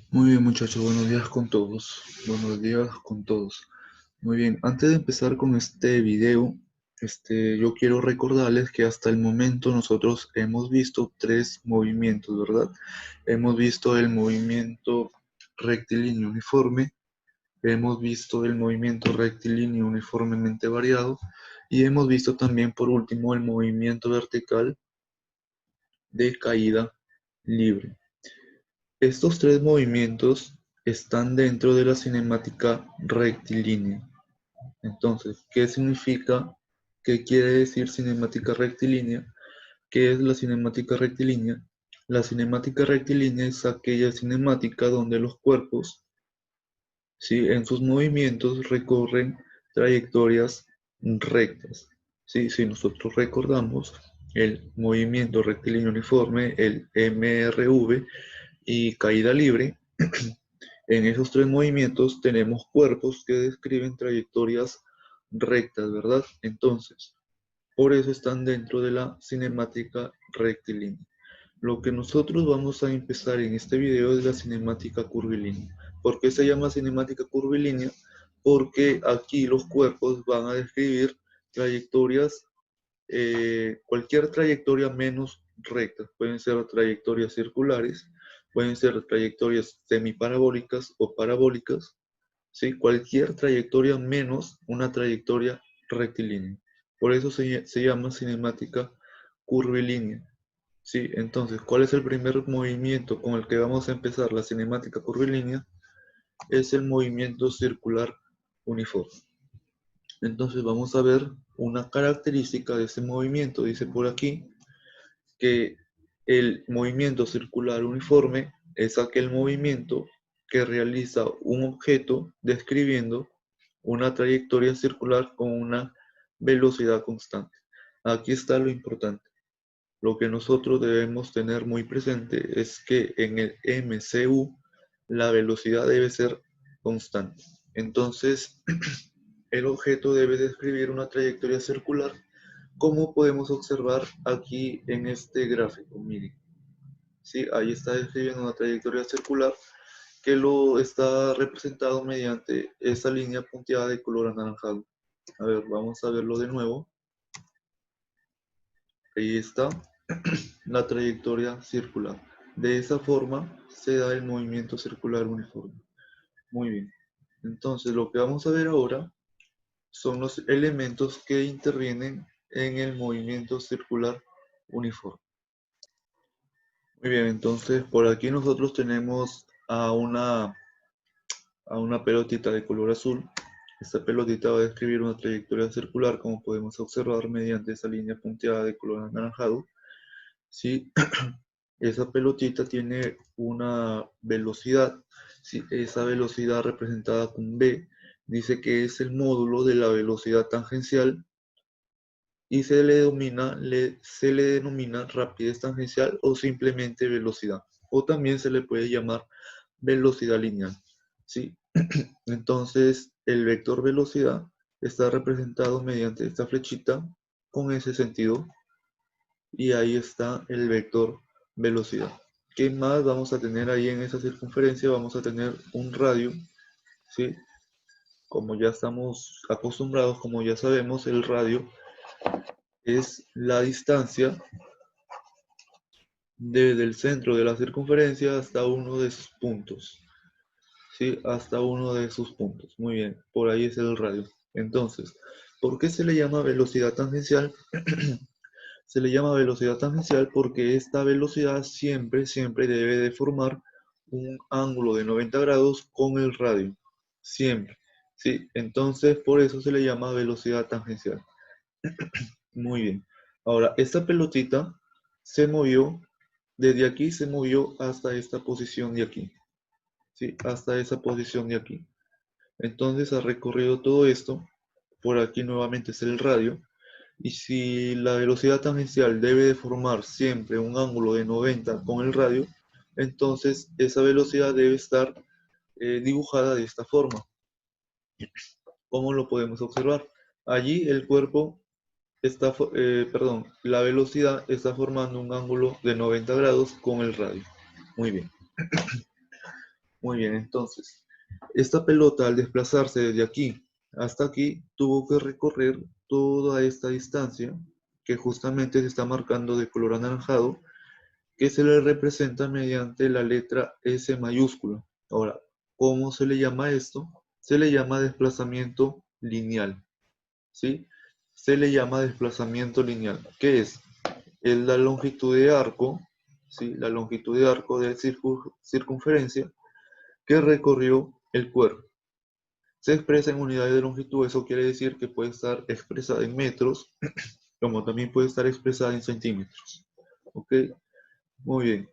Muy bien, muchachos, buenos días con todos. Buenos días con todos. Muy bien, antes de empezar con este video, yo quiero recordarles que hasta el momento nosotros hemos visto tres movimientos, ¿verdad? Hemos visto el movimiento rectilíneo uniforme, hemos visto el movimiento rectilíneo uniformemente variado y hemos visto también por último el movimiento vertical de caída libre. Estos tres movimientos están dentro de la cinemática rectilínea. Entonces, ¿qué significa? ¿Qué quiere decir cinemática rectilínea? ¿Qué es la cinemática rectilínea? La cinemática rectilínea es aquella cinemática donde los cuerpos, ¿sí?, en sus movimientos recorren trayectorias rectas. ¿Sí? Si nosotros recordamos el movimiento rectilíneo uniforme, el MRV, y caída libre, en esos tres movimientos tenemos cuerpos que describen trayectorias rectas, ¿verdad? Entonces, por eso están dentro de la cinemática rectilínea. Lo que nosotros vamos a empezar en este video es la cinemática curvilínea. ¿Por qué se llama cinemática curvilínea? Porque aquí los cuerpos van a describir trayectorias, cualquier trayectoria menos recta. Pueden ser trayectorias circulares, pueden ser trayectorias semiparabólicas o parabólicas, ¿sí? Cualquier trayectoria menos una trayectoria rectilínea. Por eso se llama cinemática curvilínea. ¿Sí? Entonces, ¿cuál es el primer movimiento con el que vamos a empezar la cinemática curvilínea? Es el movimiento circular uniforme. Entonces vamos a ver una característica de ese movimiento. Dice por aquí que el movimiento circular uniforme es aquel movimiento que realiza un objeto describiendo una trayectoria circular con una velocidad constante. Aquí está lo importante. Lo que nosotros debemos tener muy presente es que en el MCU la velocidad debe ser constante. Entonces, el objeto debe describir una trayectoria circular, como podemos observar aquí en este gráfico. Miren, ¿sí? Ahí está describiendo una trayectoria circular que lo está representado mediante esa línea punteada de color anaranjado. A ver, vamos a verlo de nuevo. Ahí está la trayectoria circular. De esa forma se da el movimiento circular uniforme. Muy bien. Entonces, lo que vamos a ver ahora son los elementos que intervienen en el movimiento circular uniforme. Muy bien, entonces por aquí nosotros tenemos a una pelotita de color azul. Esta pelotita va a describir una trayectoria circular, como podemos observar mediante esa línea punteada de color anaranjado. ¿Sí? Esa pelotita tiene una velocidad, ¿sí? Esa velocidad representada con B dice que es el módulo de la velocidad tangencial y se le denomina rapidez tangencial o simplemente velocidad. O también se le puede llamar velocidad lineal, ¿sí? Entonces, el vector velocidad está representado mediante esta flechita con ese sentido y ahí está el vector velocidad. ¿Qué más vamos a tener ahí en esa circunferencia? Vamos a tener un radio, ¿sí? Como ya estamos acostumbrados, como ya sabemos, el radio es la distancia desde el centro de la circunferencia hasta uno de sus puntos. ¿Sí? Hasta uno de sus puntos. Muy bien, por ahí es el radio. Entonces, ¿por qué se le llama velocidad tangencial? Se le llama velocidad tangencial porque esta velocidad siempre debe de formar un ángulo de 90 grados con el radio. Siempre. ¿Sí? Entonces, por eso se le llama velocidad tangencial. Muy bien. Ahora, esta pelotita se movió, desde aquí se movió hasta esta posición de aquí. ¿Sí? Hasta esa posición de aquí. Entonces ha recorrido todo esto. Por aquí nuevamente es el radio. Y si la velocidad tangencial debe de formar siempre un ángulo de 90 con el radio, entonces esa velocidad debe estar dibujada de esta forma. ¿Cómo lo podemos observar? Allí el cuerpo la velocidad está formando un ángulo de 90 grados con el radio. Muy bien. Muy bien, entonces, esta pelota al desplazarse desde aquí hasta aquí tuvo que recorrer toda esta distancia que justamente se está marcando de color anaranjado, que se le representa mediante la letra S mayúscula. Ahora, ¿cómo se le llama esto? Se le llama desplazamiento lineal, ¿sí? Se le llama desplazamiento lineal. ¿Qué es? Es la longitud de arco, ¿sí? La longitud de arco de circunferencia que recorrió el cuerpo. Se expresa en unidades de longitud, eso quiere decir que puede estar expresada en metros, como también puede estar expresada en centímetros. ¿Ok? Muy bien.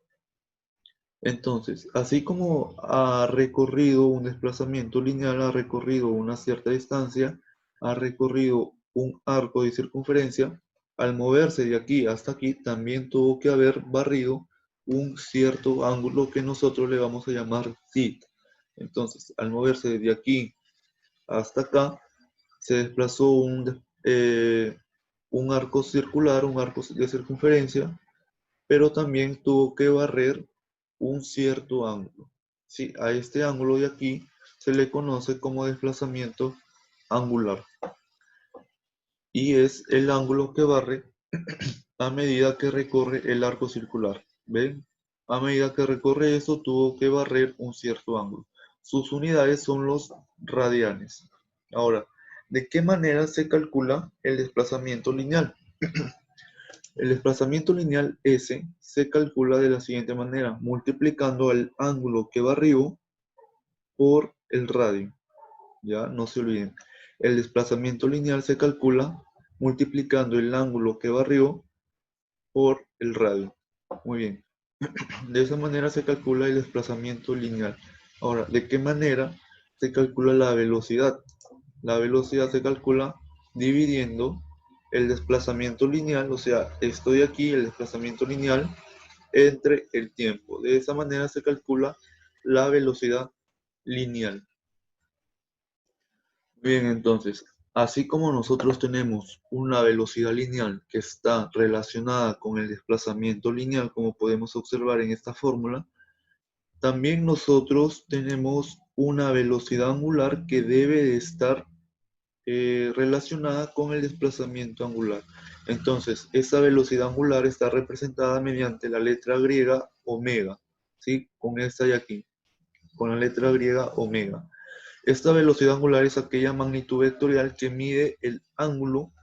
Entonces, así como ha recorrido un desplazamiento lineal, ha recorrido una cierta distancia, ha recorrido un arco de circunferencia, al moverse de aquí hasta aquí, también tuvo que haber barrido un cierto ángulo que nosotros le vamos a llamar θ. Entonces, al moverse de aquí hasta acá, se desplazó un arco circular, un arco de circunferencia, pero también tuvo que barrer un cierto ángulo. Sí, a este ángulo de aquí se le conoce como desplazamiento angular y es el ángulo que barre a medida que recorre el arco circular. ¿Ven? A medida que recorre eso tuvo que barrer un cierto ángulo. Sus unidades son los radianes. Ahora, ¿de qué manera se calcula el desplazamiento lineal? El desplazamiento lineal S se calcula de la siguiente manera, multiplicando el ángulo que barrió por el radio. Ya, no se olviden. El desplazamiento lineal se calcula multiplicando el ángulo que barrió por el radio. Muy bien. De esa manera se calcula el desplazamiento lineal. Ahora, ¿de qué manera se calcula la velocidad? La velocidad se calcula dividiendo el desplazamiento lineal, o sea, esto de aquí, el desplazamiento lineal, entre el tiempo. De esa manera se calcula la velocidad lineal. Bien, entonces, así como nosotros tenemos una velocidad lineal que está relacionada con el desplazamiento lineal, como podemos observar en esta fórmula, también nosotros tenemos una velocidad angular que debe de estar relacionada con el desplazamiento angular. Entonces, esa velocidad angular está representada mediante la letra griega omega, ¿sí? Con esta de aquí, con la letra griega omega. Esta velocidad angular es aquella magnitud vectorial que mide el ángulo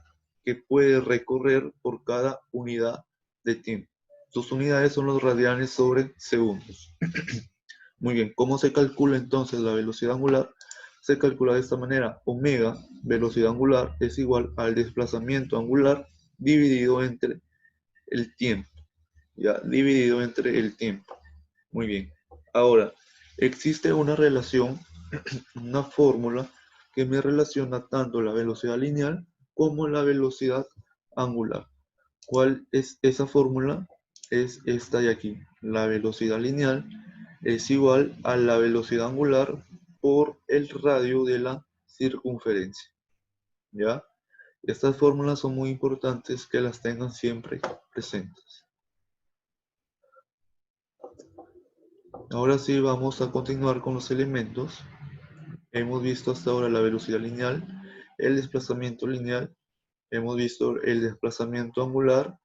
que puede recorrer por cada unidad de tiempo. Sus unidades son los radianes sobre segundos. Muy bien, ¿cómo se calcula entonces la velocidad angular? Se calcula de esta manera. Omega, velocidad angular, es igual al desplazamiento angular dividido entre el tiempo. Ya, dividido entre el tiempo. Muy bien. Ahora, existe una relación, una fórmula que me relaciona tanto la velocidad lineal como la velocidad angular. ¿Cuál es esa fórmula? Es esta de aquí. La velocidad lineal es igual a la velocidad angular por el radio de la circunferencia. ¿Ya? Estas fórmulas son muy importantes que las tengan siempre presentes. Ahora sí vamos a continuar con los elementos. Hemos visto hasta ahora la velocidad lineal, el desplazamiento lineal, hemos visto el desplazamiento angular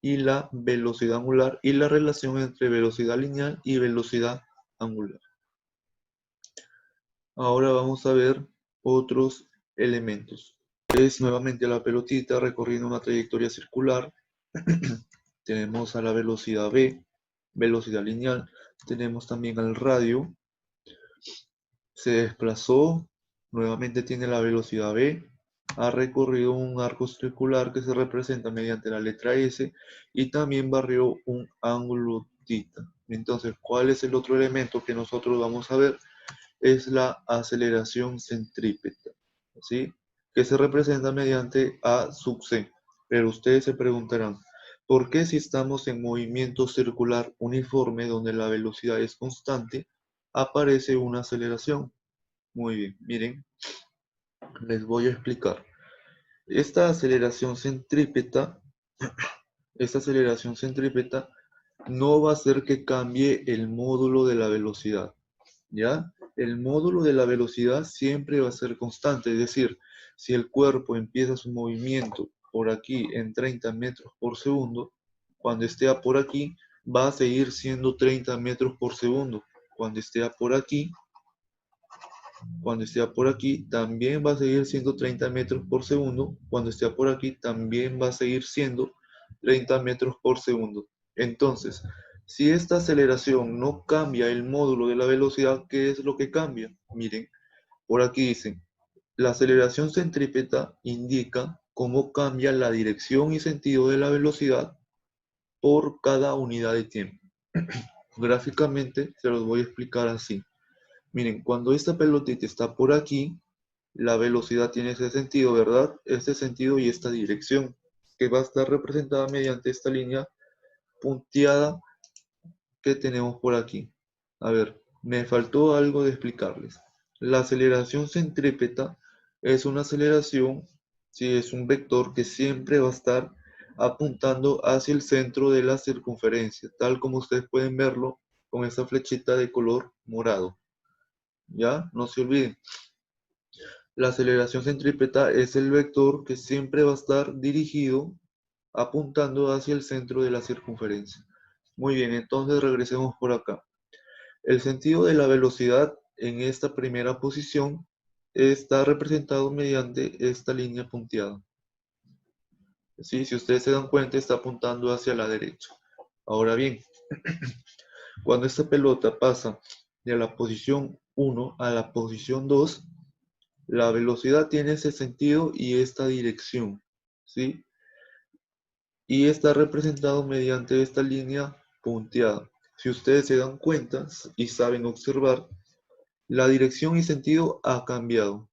y la velocidad angular y la relación entre velocidad lineal y velocidad angular. Ahora vamos a ver otros elementos. Es nuevamente la pelotita recorriendo una trayectoria circular. Tenemos a la velocidad v, velocidad lineal. Tenemos también al radio. Se desplazó, nuevamente tiene la velocidad v. Ha recorrido un arco circular que se representa mediante la letra S y también barrió un ángulo θ. Entonces, ¿cuál es el otro elemento que nosotros vamos a ver? Es la aceleración centrípeta, ¿sí? Que se representa mediante A sub c. Pero ustedes se preguntarán, ¿por qué si estamos en movimiento circular uniforme donde la velocidad es constante, aparece una aceleración? Muy bien, miren, les voy a explicar. Esta aceleración centrípeta, esta aceleración centrípeta no va a hacer que cambie el módulo de la velocidad. ¿ya? El módulo de la velocidad siempre va a ser constante, es decir, si el cuerpo empieza su movimiento por aquí en 30 metros por segundo, cuando esté por aquí va a seguir siendo 30 metros por segundo. Cuando esté por aquí, también va a seguir siendo 30 metros por segundo. Cuando esté por aquí, también va a seguir siendo 30 metros por segundo. Entonces, si esta aceleración no cambia el módulo de la velocidad, ¿qué es lo que cambia? Miren, por aquí dicen, la aceleración centrípeta indica cómo cambia la dirección y sentido de la velocidad por cada unidad de tiempo. Gráficamente se los voy a explicar así. Miren, cuando esta pelotita está por aquí, la velocidad tiene ese sentido, ¿verdad? Este sentido y esta dirección, que va a estar representada mediante esta línea punteada que tenemos por aquí. A ver, me faltó algo de explicarles. La aceleración centrípeta es una aceleración, si es un vector que siempre va a estar apuntando hacia el centro de la circunferencia, tal como ustedes pueden verlo con esa flechita de color morado. ¿Ya? No se olviden. La aceleración centrípeta es el vector que siempre va a estar dirigido apuntando hacia el centro de la circunferencia. Muy bien, entonces regresemos por acá. El sentido de la velocidad en esta primera posición está representado mediante esta línea punteada. ¿Sí? Si ustedes se dan cuenta, está apuntando hacia la derecha. Ahora bien, cuando esta pelota pasa de la posición 1 a la posición 2, la velocidad tiene ese sentido y esta dirección, ¿sí? Y está representado mediante esta línea punteada. Si ustedes se dan cuenta y saben observar, la dirección y sentido ha cambiado,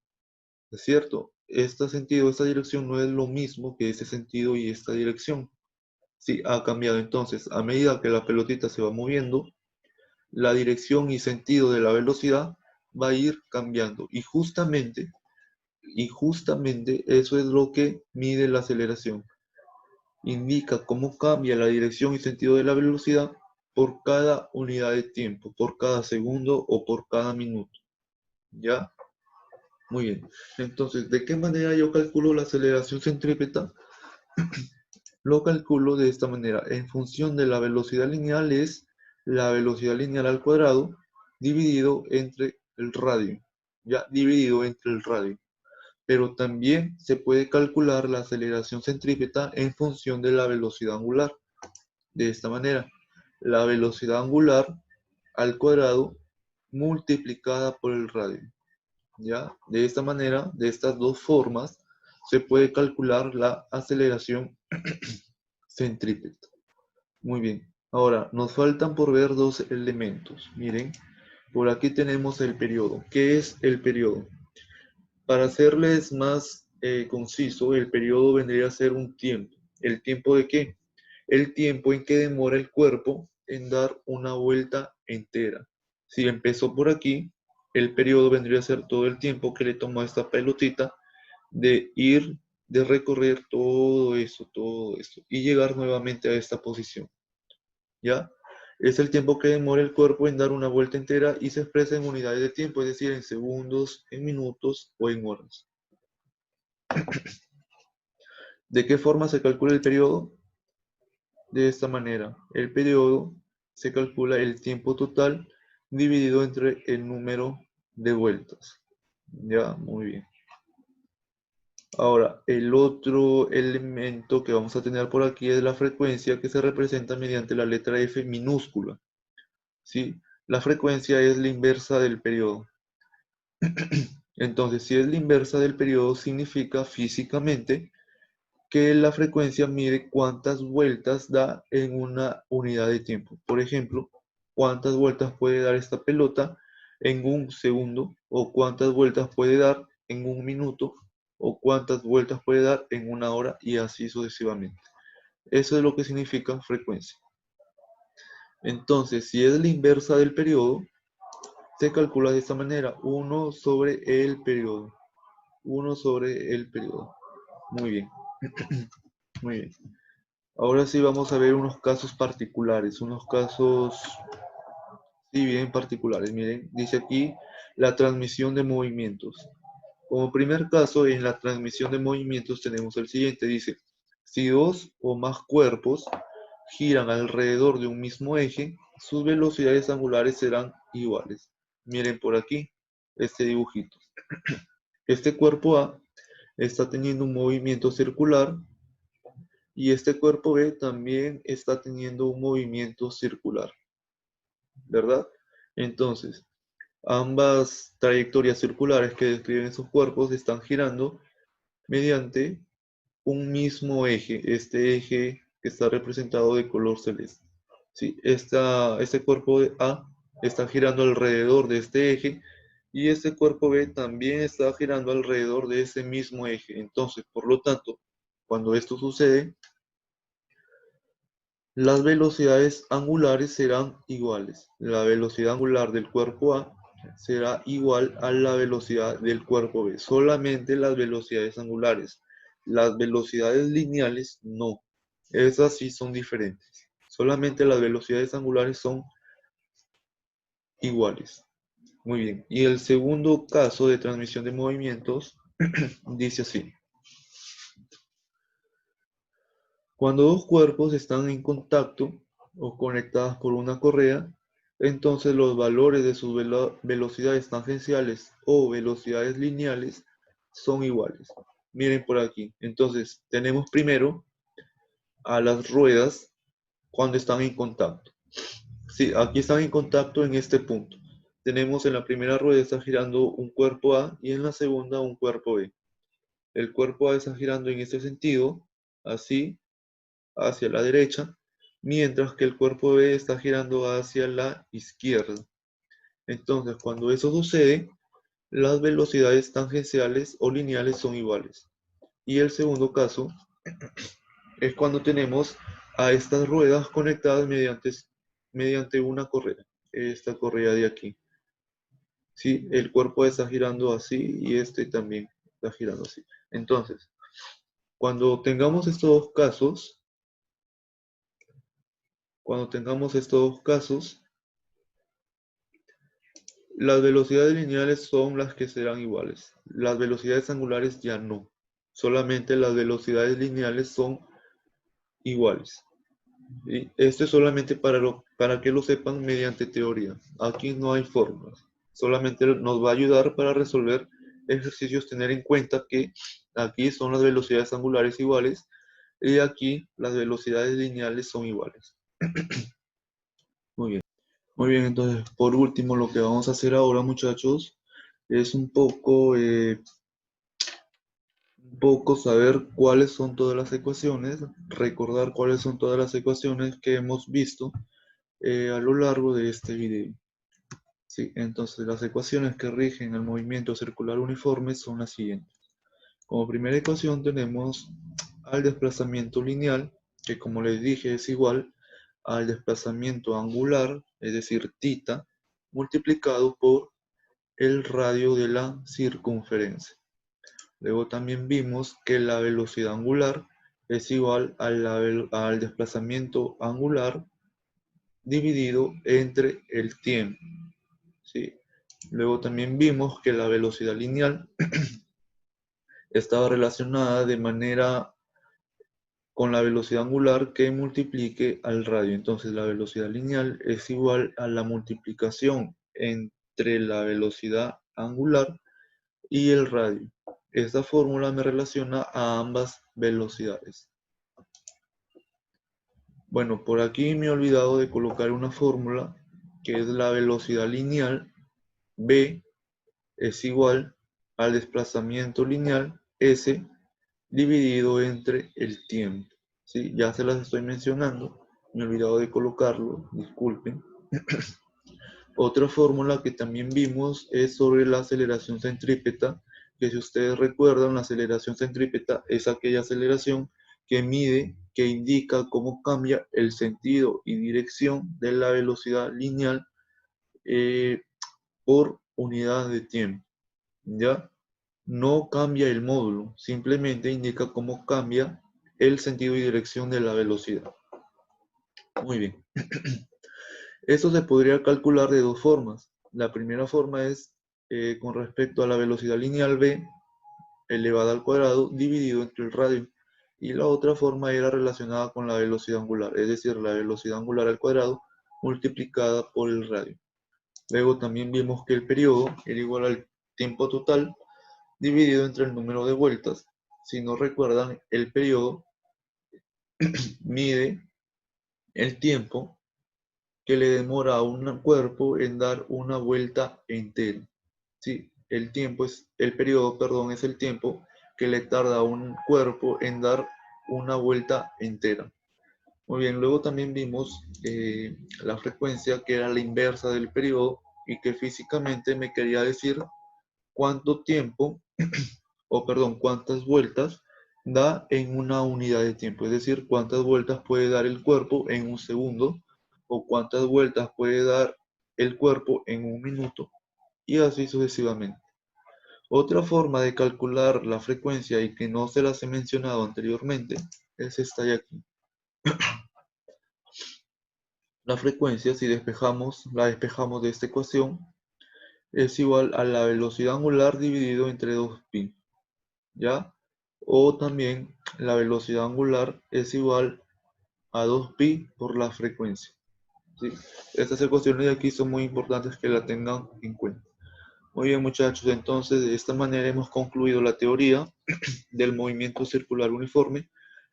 ¿es cierto? Este sentido, esta dirección no es lo mismo que ese sentido y esta dirección. Sí, ha cambiado. Entonces, a medida que la pelotita se va moviendo, la dirección y sentido de la velocidad va a ir cambiando. Y justamente eso es lo que mide la aceleración. Indica cómo cambia la dirección y sentido de la velocidad por cada unidad de tiempo, por cada segundo o por cada minuto. ¿Ya? Muy bien. Entonces, ¿de qué manera yo calculo la aceleración centrípeta? Lo calculo de esta manera. En función de la velocidad lineal es la velocidad lineal al cuadrado dividido entre el radio. ¿Ya? Dividido entre el radio. Pero también se puede calcular la aceleración centrípeta en función de la velocidad angular. De esta manera, la velocidad angular al cuadrado multiplicada por el radio. ¿Ya? De esta manera, de estas dos formas, se puede calcular la aceleración centrípeta. Muy bien. Ahora, nos faltan por ver dos elementos. Miren, por aquí tenemos el periodo. ¿Qué es el periodo? Para hacerles más conciso, el periodo vendría a ser un tiempo. ¿El tiempo de qué? El tiempo en que demora el cuerpo en dar una vuelta entera. Si empezó por aquí, el periodo vendría a ser todo el tiempo que le tomó a esta pelotita de ir, de recorrer todo eso, y llegar nuevamente a esta posición. ¿Ya? Es el tiempo que demora el cuerpo en dar una vuelta entera y se expresa en unidades de tiempo, es decir, en segundos, en minutos o en horas. ¿De qué forma se calcula el periodo? De esta manera, el periodo se calcula el tiempo total dividido entre el número de vueltas. Ya, muy bien. Ahora, el otro elemento que vamos a tener por aquí es la frecuencia, que se representa mediante la letra F minúscula. ¿Sí? La frecuencia es la inversa del periodo. Entonces, si es la inversa del periodo, significa físicamente que la frecuencia mide cuántas vueltas da en una unidad de tiempo. Por ejemplo, cuántas vueltas puede dar esta pelota en un segundo, o cuántas vueltas puede dar en un minuto, o cuántas vueltas puede dar en una hora, y así sucesivamente. Eso es lo que significa frecuencia. Entonces, si es la inversa del periodo, se calcula de esta manera: 1 sobre el periodo. 1 sobre el periodo. Muy bien. Muy bien. Ahora sí vamos a ver unos casos particulares, unos casos Sí, bien particulares. Miren, dice aquí la transmisión de movimientos. Como primer caso, en la transmisión de movimientos tenemos el siguiente. Dice, si dos o más cuerpos giran alrededor de un mismo eje, sus velocidades angulares serán iguales. Miren por aquí este dibujito. Este cuerpo A está teniendo un movimiento circular y este cuerpo B también está teniendo un movimiento circular, ¿verdad? Entonces, ambas trayectorias circulares que describen esos cuerpos están girando mediante un mismo eje, este eje que está representado de color celeste. Sí, este cuerpo de A está girando alrededor de este eje y este cuerpo B también está girando alrededor de ese mismo eje. Entonces, por lo tanto, cuando esto sucede, las velocidades angulares serán iguales. La velocidad angular del cuerpo A será igual a la velocidad del cuerpo B. Solamente las velocidades angulares. Las velocidades lineales no. Esas sí son diferentes. Solamente las velocidades angulares son iguales. Muy bien. Y el segundo caso de transmisión de movimientos dice así. Cuando dos cuerpos están en contacto o conectados por una correa, entonces los valores de sus velocidades tangenciales o velocidades lineales son iguales. Miren por aquí. Entonces, tenemos primero a las ruedas cuando están en contacto. Sí, aquí están en contacto en este punto. Tenemos en la primera rueda está girando un cuerpo A y en la segunda un cuerpo B. El cuerpo A está girando en este sentido, así, hacia la derecha, mientras que el cuerpo B está girando hacia la izquierda. Entonces, cuando eso sucede, las velocidades tangenciales o lineales son iguales. Y el segundo caso es cuando tenemos a estas ruedas conectadas mediante una correa. Esta correa de aquí. ¿Sí? El cuerpo está girando así y este también está girando así. Entonces, cuando tengamos estos dos casos, las velocidades lineales son las que serán iguales. Las velocidades angulares ya no. Solamente las velocidades lineales son iguales. Y esto es solamente para que lo sepan mediante teoría. Aquí no hay fórmulas. Solamente nos va a ayudar para resolver ejercicios, tener en cuenta que aquí son las velocidades angulares iguales y aquí las velocidades lineales son iguales. Muy bien. Muy bien, entonces por último lo que vamos a hacer ahora, muchachos, es un poco saber cuáles son todas las ecuaciones, recordar cuáles son todas las ecuaciones que hemos visto a lo largo de este video. Sí, entonces las ecuaciones que rigen el movimiento circular uniforme son las siguientes. Como primera ecuación tenemos al desplazamiento lineal, que como les dije es igual al desplazamiento angular, es decir, θ, multiplicado por el radio de la circunferencia. Luego también vimos que la velocidad angular es igual al desplazamiento angular dividido entre el tiempo. ¿Sí? Luego también vimos que la velocidad lineal estaba relacionada de manera con la velocidad angular que multiplique al radio. Entonces la velocidad lineal es igual a la multiplicación entre la velocidad angular y el radio. Esta fórmula me relaciona a ambas velocidades. Bueno, por aquí me he olvidado de colocar una fórmula que es la velocidad lineal B es igual al desplazamiento lineal S dividido entre el tiempo. ¿Sí? Ya se las estoy mencionando, me he olvidado de colocarlo, disculpen. Otra fórmula que también vimos es sobre la aceleración centrípeta, que si ustedes recuerdan, la aceleración centrípeta es aquella aceleración que mide, que indica cómo cambia el sentido y dirección de la velocidad lineal eh, por unidad de tiempo. ¿Ya? No cambia el módulo, simplemente indica cómo cambia el sentido y dirección de la velocidad. Muy bien. Esto se podría calcular de dos formas. La primera forma es con respecto a la velocidad lineal v elevada al cuadrado dividido entre el radio. Y la otra forma era relacionada con la velocidad angular, es decir, la velocidad angular al cuadrado multiplicada por el radio. Luego también vimos que el periodo era igual al tiempo total dividido entre el número de vueltas. Si no recuerdan, el periodo mide el tiempo que le demora a un cuerpo en dar una vuelta entera. Sí, el periodo, perdón, es el tiempo que le tarda a un cuerpo en dar una vuelta entera. Muy bien, luego también vimos la frecuencia, que era la inversa del periodo y que físicamente me quería decir cuánto tiempo, o perdón, cuántas vueltas da en una unidad de tiempo, es decir, cuántas vueltas puede dar el cuerpo en un segundo o cuántas vueltas puede dar el cuerpo en un minuto y así sucesivamente. Otra forma de calcular la frecuencia y que no se las he mencionado anteriormente es esta de aquí. La frecuencia, si la despejamos de esta ecuación, es igual a la velocidad angular dividido entre 2pi, ¿ya? O también la velocidad angular es igual a 2pi por la frecuencia, ¿sí? Estas ecuaciones de aquí son muy importantes que la tengan en cuenta. Muy bien, muchachos, entonces de esta manera hemos concluido la teoría del movimiento circular uniforme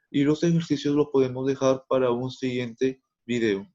y los ejercicios los podemos dejar para un siguiente video.